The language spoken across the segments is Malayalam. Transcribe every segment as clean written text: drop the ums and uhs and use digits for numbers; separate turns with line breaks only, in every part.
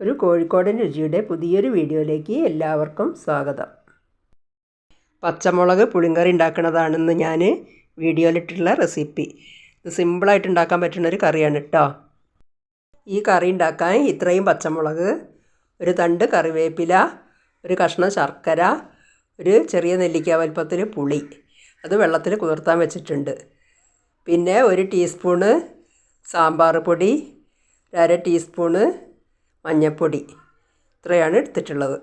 ഒരു കോഴിക്കോടൻ രുചിയുടെ പുതിയൊരു വീഡിയോയിലേക്ക് എല്ലാവർക്കും സ്വാഗതം. പച്ചമുളക് പുളിങ്കറി ഉണ്ടാക്കുന്നതാണെന്ന് ഞാൻ വീഡിയോയിലിട്ടുള്ള റെസിപ്പി. ഇത് സിമ്പിളായിട്ട് ഉണ്ടാക്കാൻ പറ്റുന്നൊരു കറിയാണ് കേട്ടോ. ഈ കറി ഉണ്ടാക്കാൻ ഇത്രയും പച്ചമുളക്, ഒരു തണ്ട് കറിവേപ്പില, ഒരു കഷ്ണം ശർക്കര, ഒരു ചെറിയ നെല്ലിക്ക വലുപ്പത്തിൽ പുളി, അത് വെള്ളത്തിൽ കുതിർത്താൻ വെച്ചിട്ടുണ്ട്. പിന്നെ ഒരു ടീസ്പൂണ് സാമ്പാർ പൊടി, അര ടീസ്പൂണ് മഞ്ഞൾപ്പൊടി, ഇത്രയാണ് എടുത്തിട്ടുള്ളത്.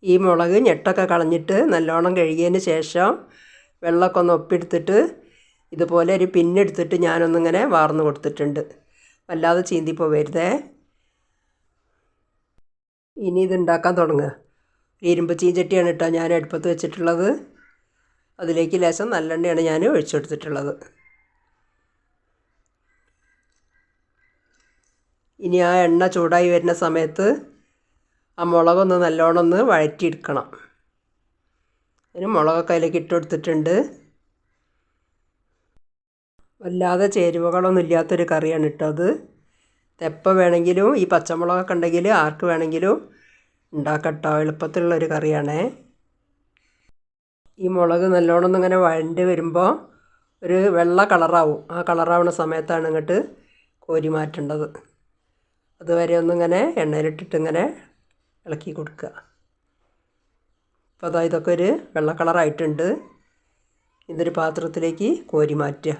ഈ മുളക് ഞെട്ടൊക്കെ കളഞ്ഞിട്ട് നല്ലോണം കഴുകിയതിന് ശേഷം വെള്ളമൊക്കെ ഒന്ന് ഒപ്പിയെടുത്തിട്ട് ഇതുപോലെ ഒരു പിന്നെടുത്തിട്ട് ഞാനൊന്നിങ്ങനെ വാർന്ന് കൊടുത്തിട്ടുണ്ട്. വല്ലാതെ ചീന്തി പോവരുതേ. ഇനി ഇതുണ്ടാക്കാൻ തുടങ്ങുക. ഇരുമ്പ് ചീഞ്ചട്ടിയാണ് കേട്ടോ ഞാൻ അടുപ്പത്ത് വെച്ചിട്ടുള്ളത്. അതിലേക്ക് ലേശം നല്ലെണ്ണയാണ് ഞാൻ ഒഴിച്ചെടുത്തിട്ടുള്ളത്. ഇനി ആ എണ്ണ ചൂടായി വരുന്ന സമയത്ത് ആ മുളകൊന്ന് നല്ലോണം ഒന്ന് വഴറ്റിയെടുക്കണം. അതിന് മുളകൊക്കെ അതിലേക്ക് ഇട്ട് കൊടുത്തിട്ടുണ്ട്. വല്ലാതെ ചേരുവകളൊന്നും ഇല്ലാത്തൊരു കറിയാണ് കേട്ടോ അത്. എപ്പോൾ വേണമെങ്കിലും ഈ പച്ചമുളകൊക്കെ ഉണ്ടെങ്കിൽ ആർക്ക് വേണമെങ്കിലും ഉണ്ടാക്കട്ടോ. എളുപ്പത്തിലുള്ളൊരു കറിയാണേ. ഈ മുളക് നല്ലോണം ഒന്നിങ്ങനെ വഴണ്ട് വരുമ്പോൾ ഒരു വെള്ള കളറാവും. ആ കളറാവുന്ന സമയത്താണ് ഇങ്ങോട്ട് കോരി മാറ്റേണ്ടത്. അതുവരെ ഒന്നിങ്ങനെ എണ്ണയിലിട്ടിട്ട് ഇങ്ങനെ ഇളക്കി കൊടുക്കുക. അപ്പോൾ അതാ ഇതൊക്കെ ഒരു വെള്ള കളറായിട്ടുണ്ട്. ഇതൊരു പാത്രത്തിലേക്ക് കോരി മാറ്റുക.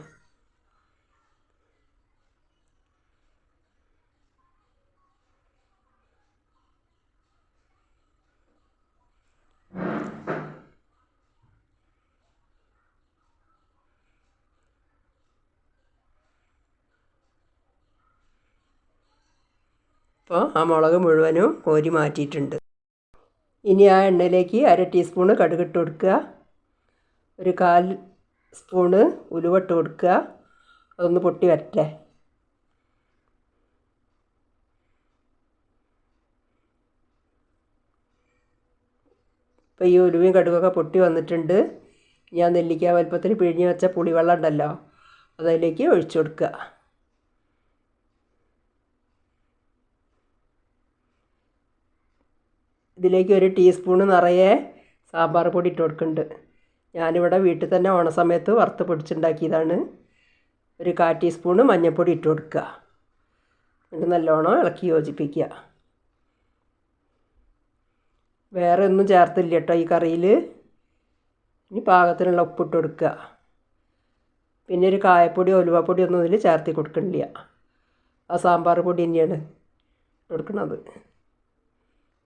അപ്പോൾ ആ മുളക് മുഴുവനും കോരി മാറ്റിയിട്ടുണ്ട്. ഇനി ആ എണ്ണയിലേക്ക് അര ടീസ്പൂണ് കടുകിട്ട് കൊടുക്കുക. ഒരു 1/4 സ്പൂണ് ഉലുവ ഇട്ട് കൊടുക്കുക. അതൊന്ന് പൊട്ടി വരട്ടെ. ഇപ്പോൾ ഈ ഉലുവയും കടുകൊക്കെ പൊട്ടി വന്നിട്ടുണ്ട്. ഞാൻ നെല്ലിക്ക വലുപ്പത്തിൽ പിഴിഞ്ഞ് വെച്ച പുളിവെള്ളം ഉണ്ടല്ലോ, അതിലേക്ക് ഒഴിച്ചു കൊടുക്കുക. ഇതിലേക്ക് ഒരു ടീസ്പൂണ് നിറയെ സാമ്പാർ പൊടി ഇട്ട് കൊടുക്കുന്നുണ്ട്. ഞാനിവിടെ വീട്ടിൽ തന്നെ ഓണ സമയത്ത് വറുത്ത് പൊടിച്ചുണ്ടാക്കിയതാണ്. ഒരു 1/4 ടീസ്പൂണ് മഞ്ഞൾപ്പൊടി ഇട്ട് കൊടുക്കുക. എന്നിട്ട് നല്ലോണം ഇളക്കി യോജിപ്പിക്കുക. വേറെ ഒന്നും ചേർത്തില്ല കേട്ടോ ഈ കറിയിൽ. ഇനി പാകത്തിനുള്ള ഉപ്പിട്ട് കൊടുക്കുക. പിന്നെ ഒരു കായപ്പൊടി ഉലുവപ്പൊടി ഒന്നും ഇതിൽ ചേർത്തി കൊടുക്കണില്ല. ആ സാമ്പാർ പൊടി തന്നെയാണ് കൊടുക്കുന്നത്.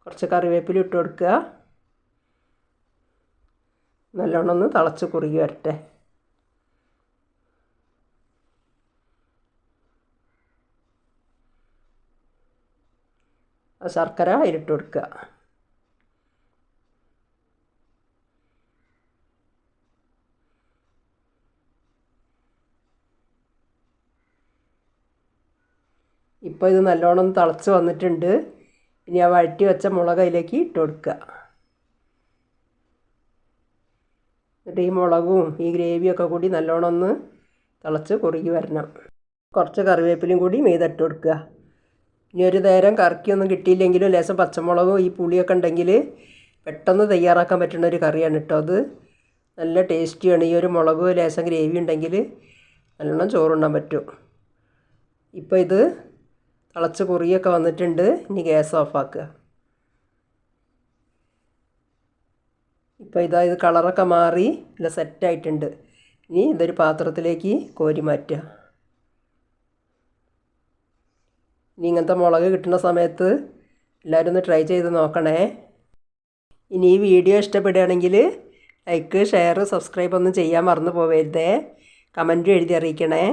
കുറച്ച് കറിവേപ്പില ഇട്ട് കൊടുക്കുക. നല്ലോണം ഒന്ന് തിളച്ച് കുറുകി വരട്ടെ. ആ ശർക്കര അതിലിട്ട് കൊടുക്കുക. ഇപ്പോൾ ഇത് നല്ലോണം തിളച്ച് വന്നിട്ടുണ്ട്. ഇനി ആ വഴറ്റി വെച്ച മുളക് അതിലേക്ക് ഇട്ട് കൊടുക്കുക. എന്നിട്ട് ഈ മുളകും ഈ ഗ്രേവിയൊക്കെ കൂടി നല്ലോണം ഒന്ന് തിളച്ച് കുറുകി വരണം. കുറച്ച് കറിവേപ്പിലയും കൂടി മീതിട്ട് കൊടുക്കുക. ഇനി ഒരു നേരം കറിക്കൊന്നും കിട്ടിയില്ലെങ്കിലും ലേശം പച്ചമുളകും ഈ പുളിയൊക്കെ ഉണ്ടെങ്കിൽ പെട്ടെന്ന് തയ്യാറാക്കാൻ പറ്റുന്ന ഒരു കറിയാണ് കേട്ടോ അത്. നല്ല ടേസ്റ്റിയാണ്. ഈ ഒരു മുളകും ലേശം ഗ്രേവി ഉണ്ടെങ്കിൽ നല്ലോണം ചോറുണ്ണാൻ പറ്റും. ഇപ്പോൾ ഇത് തിളച്ച് കുറിയൊക്കെ വന്നിട്ടുണ്ട്. ഇനി ഗ്യാസ് ഓഫാക്കുക. ഇപ്പോൾ ഇത് കളറൊക്കെ മാറി നല്ല സെറ്റായിട്ടുണ്ട്. ഇനി ഇതൊരു പാത്രത്തിലേക്ക് കോരി മാറ്റുക. ഇനി ഇങ്ങനത്തെ മുളക് കിട്ടുന്ന സമയത്ത് എല്ലാവരും ഒന്ന് ട്രൈ ചെയ്ത് നോക്കണേ. ഇനി ഈ വീഡിയോ ഇഷ്ടപ്പെടുകയാണെങ്കിൽ ലൈക്ക്, ഷെയർ, സബ്സ്ക്രൈബ് ഒന്നും ചെയ്യാൻ മറന്നു പോവരുതേ. കമൻറ്റും എഴുതി അറിയിക്കണേ.